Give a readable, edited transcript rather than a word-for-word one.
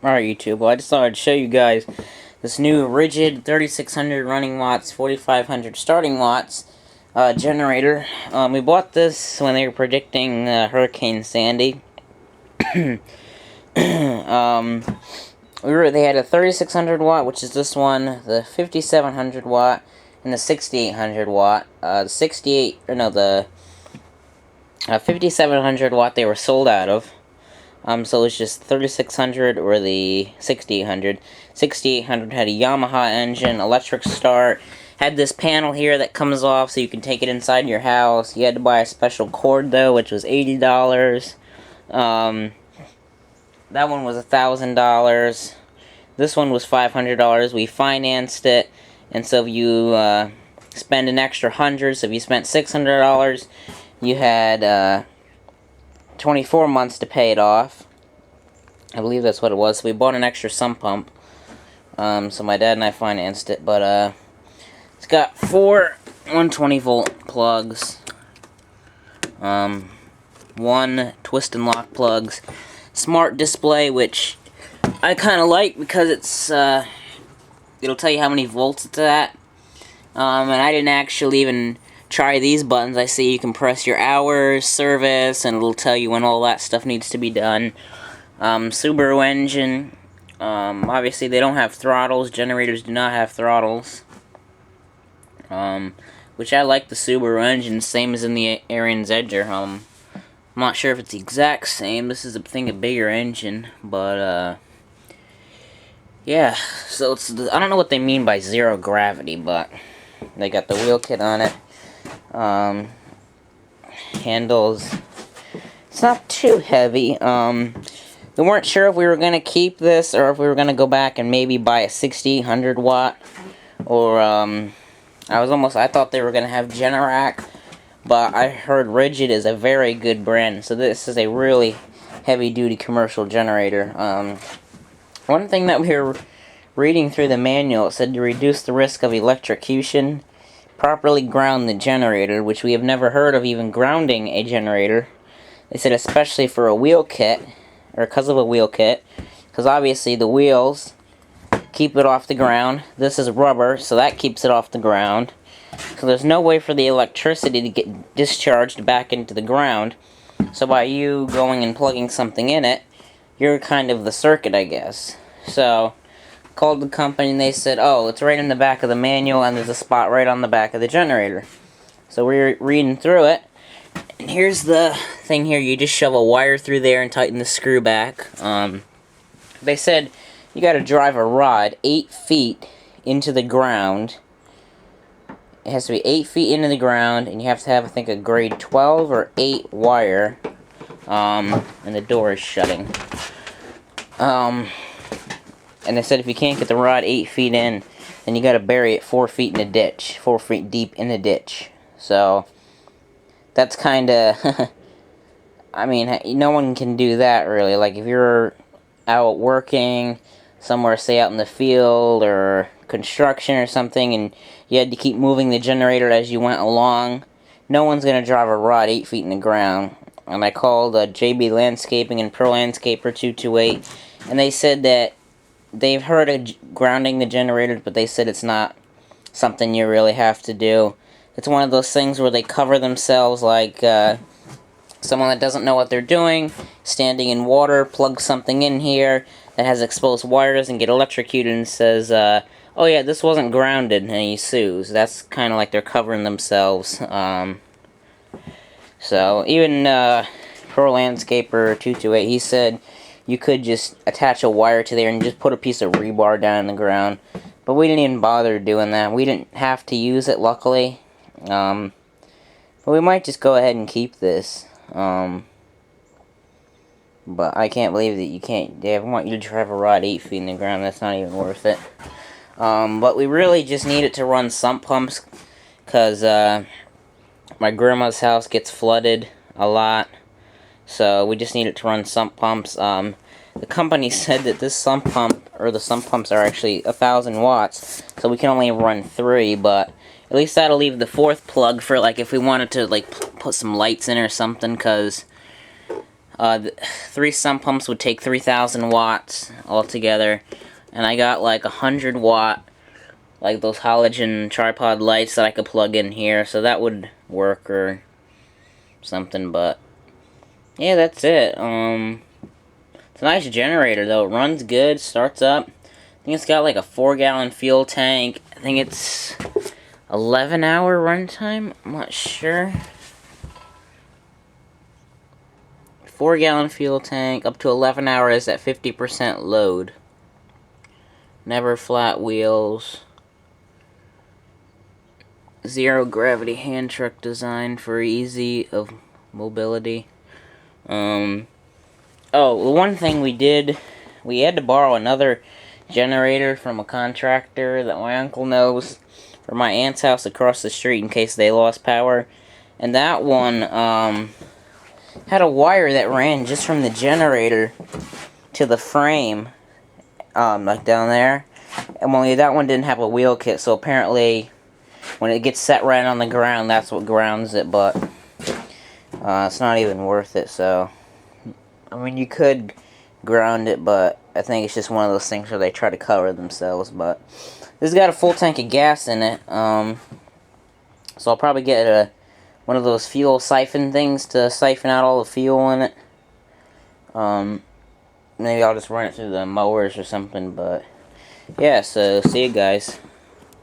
Alright, YouTube, well, I just thought I'd show you guys this new ridgid 3600 running watts, 4500 starting watts generator. We bought this when they were predicting Hurricane Sandy. They had a 3600 watt, which is this one, the 5700 watt, and the 6800 watt. The 5700 watt they were sold out of. So it's just 3600 or the 6800. 6800 had a Yamaha engine, electric start, had this panel here that comes off so you can take it inside your house. You had to buy a special cord though, which was $80. That one was $1,000. This one was $500. We financed it, and so if you spend an extra $100, so if you spent $600, you had 24 months to pay it off. I believe that's what it was. So we bought an extra sump pump. So my dad and I financed it, but it's got 4 120-volt plugs, 1 twist and lock plugs, smart display, which I kind of like because it's it'll tell you how many volts it's at. And I didn't actually even try these buttons. I see you can press your hours, service, and it'll tell you when all that stuff needs to be done. Subaru engine. Obviously they don't have throttles. Generators do not have throttles. Which I like the Subaru engine, same as in the Ariens Edger. I'm not sure if it's the exact same. This is a bigger engine, but yeah. So it's I don't know what they mean by zero gravity, but they got the wheel kit on it. Handles. It's not too heavy. We weren't sure if we were gonna keep this or if we were gonna go back and maybe buy a 6800 watt, or I thought they were gonna have Generac, but I heard Ridgid is a very good brand, so this is a really heavy-duty commercial generator. One thing that we were reading through the manual, it said to reduce the risk of electrocution, properly ground the generator, which we have never heard of even grounding a generator. They said especially for a wheel kit, or because of a wheel kit, because obviously the wheels keep it off the ground. This is rubber, so that keeps it off the ground. So there's no way for the electricity to get discharged back into the ground. So by you going and plugging something in it, you're kind of the circuit, I guess. So called the company and they said, oh, it's right in the back of the manual and there's a spot right on the back of the generator. So we're reading through it, and here's the thing here. You just shove a wire through there and tighten the screw back. They said you gotta drive a rod 8 feet into the ground. It has to be 8 feet into the ground, and you have to have, I think, a grade 12 or 8 wire. And the door is shutting. And they said if you can't get the rod 8 feet in, then you gotta bury it 4 feet in a ditch. 4 feet deep in a ditch. So that's kinda I mean, no one can do that really. Like if you're out working somewhere, say out in the field or construction or something, and you had to keep moving the generator as you went along, no one's gonna drive a rod 8 feet in the ground. And I called JB Landscaping and Pro Landscaper 228, and they said that they've heard of grounding the generators, but they said it's not something you really have to do. It's one of those things where they cover themselves like someone that doesn't know what they're doing, standing in water, plugs something in here that has exposed wires and get electrocuted and says, oh yeah, this wasn't grounded, and he sues. That's kind of like they're covering themselves. So even Pro Landscaper 228, he said you could just attach a wire to there and just put a piece of rebar down in the ground. But we didn't even bother doing that. We didn't have to use it, luckily. But we might just go ahead and keep this. But I can't believe that you can't. They want you to drive a rod 8 feet in the ground. That's not even worth it. But we really just need it to run sump pumps, because my grandma's house gets flooded a lot. So we just need it to run sump pumps. The company said that this sump pump, or the sump pumps, are actually 1,000 watts, so we can only run 3, but at least that'll leave the 4th plug for, like, if we wanted to, like, put some lights in or something, because Three sump pumps would take 3,000 watts altogether, and I got like 100-watt, like those halogen tripod lights that I could plug in here, so that would work or something. But yeah, that's it. It's a nice generator though. It runs good, starts up. I think it's got like a 4-gallon fuel tank. I think it's 11-hour runtime. I'm not sure. 4-gallon fuel tank, up to 11 hours at 50% load. Never flat wheels. Zero gravity hand truck design for easy of mobility. Oh, the one thing we did, we had to borrow another generator from a contractor that my uncle knows for my aunt's house across the street in case they lost power. And that one, had a wire that ran just from the generator to the frame, like down there. And only that one didn't have a wheel kit, so apparently when it gets set right on the ground, that's what grounds it, but it's not even worth it, so I mean, you could ground it, but I think it's just one of those things where they try to cover themselves. But this has got a full tank of gas in it, so I'll probably get one of those fuel siphon things to siphon out all the fuel in it. Maybe I'll just run it through the mowers or something, but yeah, so see you guys.